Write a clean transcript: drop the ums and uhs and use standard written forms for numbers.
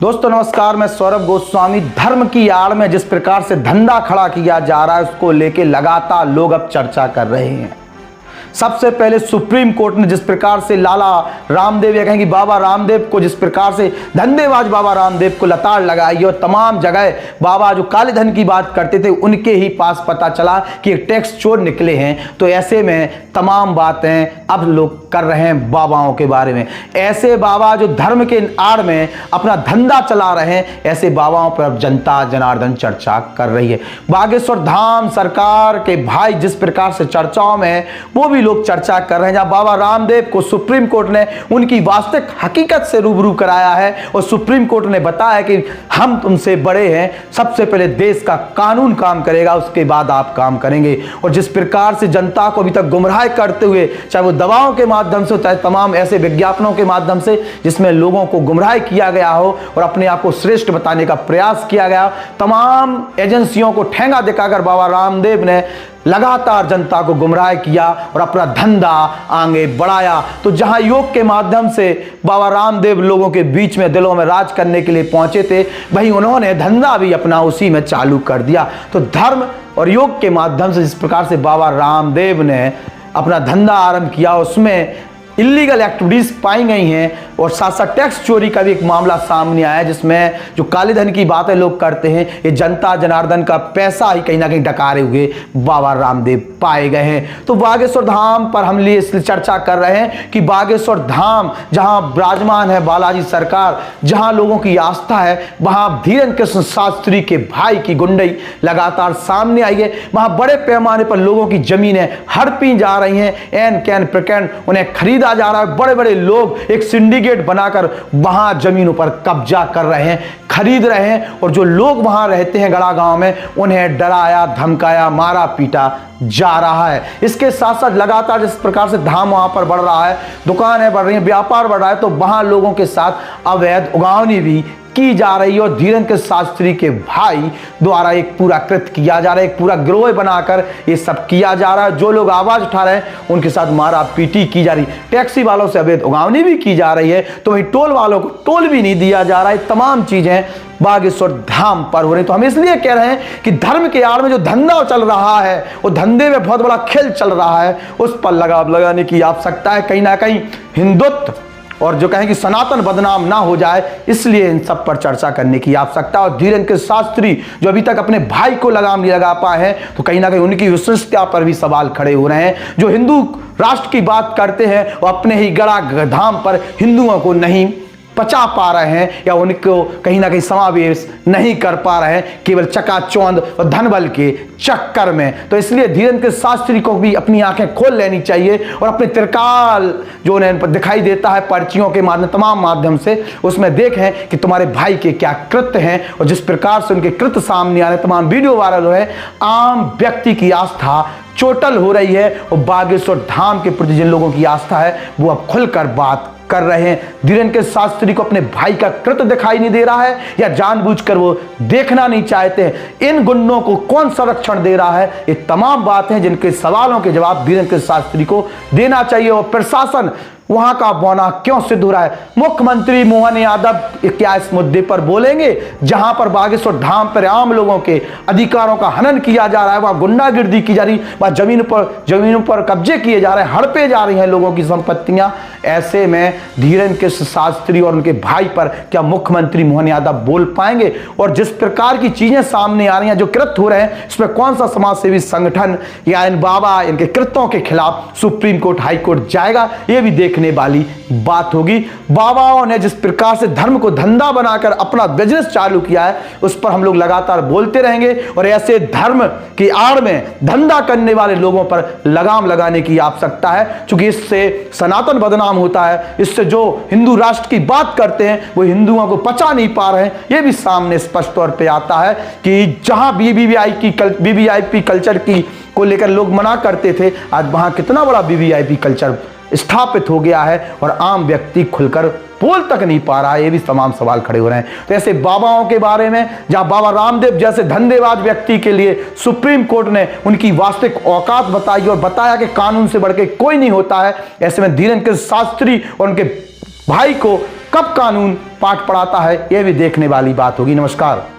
दोस्तों नमस्कार, मैं सौरभ गोस्वामी। धर्म की आड़ में जिस प्रकार से धंधा खड़ा किया जा रहा है उसको लेके लगातार लोग अब चर्चा कर रहे हैं। सबसे पहले सुप्रीम कोर्ट ने जिस प्रकार से लाला रामदेव या कहें कि बाबा रामदेव को जिस प्रकार से धंधेबाज बाबा रामदेव को लताड़ लगाई और तमाम जगह बाबा जो काले धन की बात करते थे उनके ही पास पता चला कि एक टैक्स चोर निकले हैं। तो ऐसे में तमाम बातें अब लोग कर रहे हैं बाबाओं के बारे में। ऐसे बाबा जो धर्म के आड़ में अपना धंधा चला रहे हैं, ऐसे बाबाओं पर अब जनता जनार्दन चर्चा कर रही है। बागेश्वर धाम सरकार के भाई जिस प्रकार से चर्चाओं में वो भी लोग चर्चा कर रहे हैं, जहां बाबा रामदेव को सुप्रीम कोर्ट ने उनकी वास्तविक हकीकत से रूबरू कराया है और सुप्रीम कोर्ट ने बताया कि हम तुमसे बड़े हैं, सबसे पहले देश का कानून काम करेगा, उसके बाद आप काम करेंगे। और जिस प्रकार से जनता को अभी तक गुमराह करते हुए, चाहे वो दवाओं के माध्यम से, चाहे तमाम ऐसे विज्ञापनों के माध्यम से जिसमें लोगों को गुमराह किया गया हो और अपने आप को श्रेष्ठ बताने का प्रयास किया गया, तमाम एजेंसियों को ठेंगा दिखाकर बाबा रामदेव ने लगातार जनता को गुमराह किया और अपना धंधा आगे बढ़ाया। तो जहां योग के माध्यम से बाबा रामदेव लोगों के बीच में दिलों में राज करने के लिए पहुंचे थे, वहीं उन्होंने धंधा भी अपना उसी में चालू कर दिया। तो धर्म और योग के माध्यम से जिस प्रकार से बाबा रामदेव ने अपना धंधा आरंभ किया, उसमें इलीगल एक्टिविटीज पाई गई हैं और साथ साथ टैक्स चोरी का भी एक मामला सामने आया है, जिसमें जो काले धन की बातें लोग करते हैं, ये जनता जनार्दन का पैसा ही कहीं ना कहीं डकारे हुए बाबा रामदेव पाए गए हैं। तो बागेश्वर धाम पर हम लिए इसलिए चर्चा कर रहे हैं कि बागेश्वर धाम जहां विराजमान है बालाजी सरकार, जहां लोगों की आस्था है, वहां धीरेन्द्र कृष्ण शास्त्री के भाई की गुंडई लगातार सामने आई है। वहां बड़े पैमाने पर लोगों की जमीनें हड़पी जा रही हैं, एन कैन प्रकैन उन्हें खरीदा जा रहा है। बड़े बड़े लोग एक सिंडिकेट बनाकर वहां जमीनों पर कब्जा कर रहे हैं, खरीद रहे हैं, और जो लोग वहां रहते हैं गड़ा गांव में, उन्हें डराया धमकाया मारा पीटा जा रहा है। इसके साथ साथ लगातार जिस प्रकार से धाम वहां पर बढ़ रहा है, दुकानें बढ़ रही हैं, व्यापार बढ़ रहा है, तो वहां लोगों के साथ अवैध उगावनी भी की जा रही है और धीरेन्द्र कृष्ण शास्त्री के भाई द्वारा एक पूरा कृत्य किया जा रहा है, एक पूरा गिरोह बनाकर ये सब किया जा रहा है। जो लोग आवाज उठा रहे हैं उनके साथ मारा पीटी की जा रही, टैक्सी वालों से अवैध उगावनी भी की जा रही है, तो वहीं टोल वालों को टोल भी नहीं दिया जा रहा है। तमाम चीजें बागेश्वर धाम पर हो रही। तो हम इसलिए कह रहे हैं कि धर्म के आड़ में जो धंधा चल रहा है, वो धंधे में बहुत बड़ा खेल चल रहा है, उस पर लगाम लगाने की आवश्यकता है। कहीं ना कहीं हिंदुत्व और जो कहें कि सनातन बदनाम ना हो जाए, इसलिए इन सब पर चर्चा करने की आवश्यकता। और धीरेन्द्र कृष्ण शास्त्री जो अभी तक अपने भाई को लगाम नहीं लगा पाए हैं, तो कहीं ना कहीं उनकी विश्वसनीयता पर भी सवाल खड़े हो रहे हैं। जो हिंदू राष्ट्र की बात करते हैं वो अपने ही गड़ा धाम पर हिंदुओं को नहीं पचा पा रहे हैं या उनको कहीं ना कहीं समावेश नहीं कर पा रहे हैं, केवल चकाचौंध और धनबल के चक्कर में। तो इसलिए धीरेन्द्र कृष्ण शास्त्री को भी अपनी आंखें खोल लेनी चाहिए और अपने त्रिकाल जो उन्हें दिखाई देता है पर्चियों के माध्यम तमाम माध्यम से, उसमें देखें कि तुम्हारे भाई के क्या कृत्य हैं और जिस प्रकार से उनके कृत्य सामने आ रहे, तमाम वीडियो वायरल हो रहे हैं, आम व्यक्ति की आस्था चोटल हो रही है और बागेश्वर धाम के प्रति जिन लोगों की आस्था है वो अब खुलकर बात कर रहे हैं। धीरेन्द्र कृष्ण शास्त्री को अपने भाई का कृत्य दिखाई नहीं दे रहा है या जानबूझकर वो देखना नहीं चाहते हैं। इन गुंडों को कौन संरक्षण दे रहा है, ये तमाम बातें हैं जिनके सवालों के जवाब धीरेन्द्र कृष्ण शास्त्री को देना चाहिए। और प्रशासन वहां का बौना क्यों सिद्ध हो रहा है? मुख्यमंत्री मोहन यादव क्या इस मुद्दे पर बोलेंगे? जहां पर बागेश्वर धाम पर आम लोगों के अधिकारों का हनन किया जा रहा है, वहां गुंडागिर्दी की जा रही, वहां जमीनों पर कब्जे किए जा रहे हैं, हड़पे जा रही हैं लोगों की संपत्तियां। ऐसे में धीरेन्द्र कृष्ण शास्त्री और उनके भाई पर क्या मुख्यमंत्री मोहन यादव बोल पाएंगे? और जिस प्रकार की चीजें सामने आ रही हैं, जो कृत्य हो रहे हैं, इस पर कौन सा समाजसेवी संगठन या इन बाबा इनके कृत्यों के खिलाफ सुप्रीम कोर्ट हाई कोर्ट जाएगा, ये भी देखने वाली बात होगी। बाबाओं ने जिस प्रकार से धर्म को धंधा बनाकर अपना बिजनेस चालू किया है, उस पर हम लोग लगातार बोलते रहेंगे और ऐसे धर्म की आड़ में धंधा करने वाले लोगों पर लगाम लगाने की आवश्यकता है, क्योंकि इससे सनातन बदनाम होता है। इससे जो हिंदू राष्ट्र की बात करते हैं वो हिंदुओं को पचा नहीं पा रहे हैं। यह भी सामने स्पष्ट तौर पे आता है कि जहां वीवीआईपी कल्चर की को लेकर लोग मना करते थे, आज वहां कितना बड़ा वीवीआईपी कल्चर स्थापित हो गया है और आम व्यक्ति खुलकर बोल तक नहीं पा रहा है। ये भी तमाम सवाल खड़े हो रहे हैं। तो ऐसे बाबाओं के बारे में, जहां बाबा रामदेव जैसे धंधेबाज व्यक्ति के लिए सुप्रीम कोर्ट ने उनकी वास्तविक औकात बताई और बताया कि कानून से बढ़ के कोई नहीं होता है, ऐसे में धीरेन्द्र कृष्ण शास्त्री और उनके भाई को कब कानून पाठ पढ़ाता है, यह भी देखने वाली बात होगी। नमस्कार।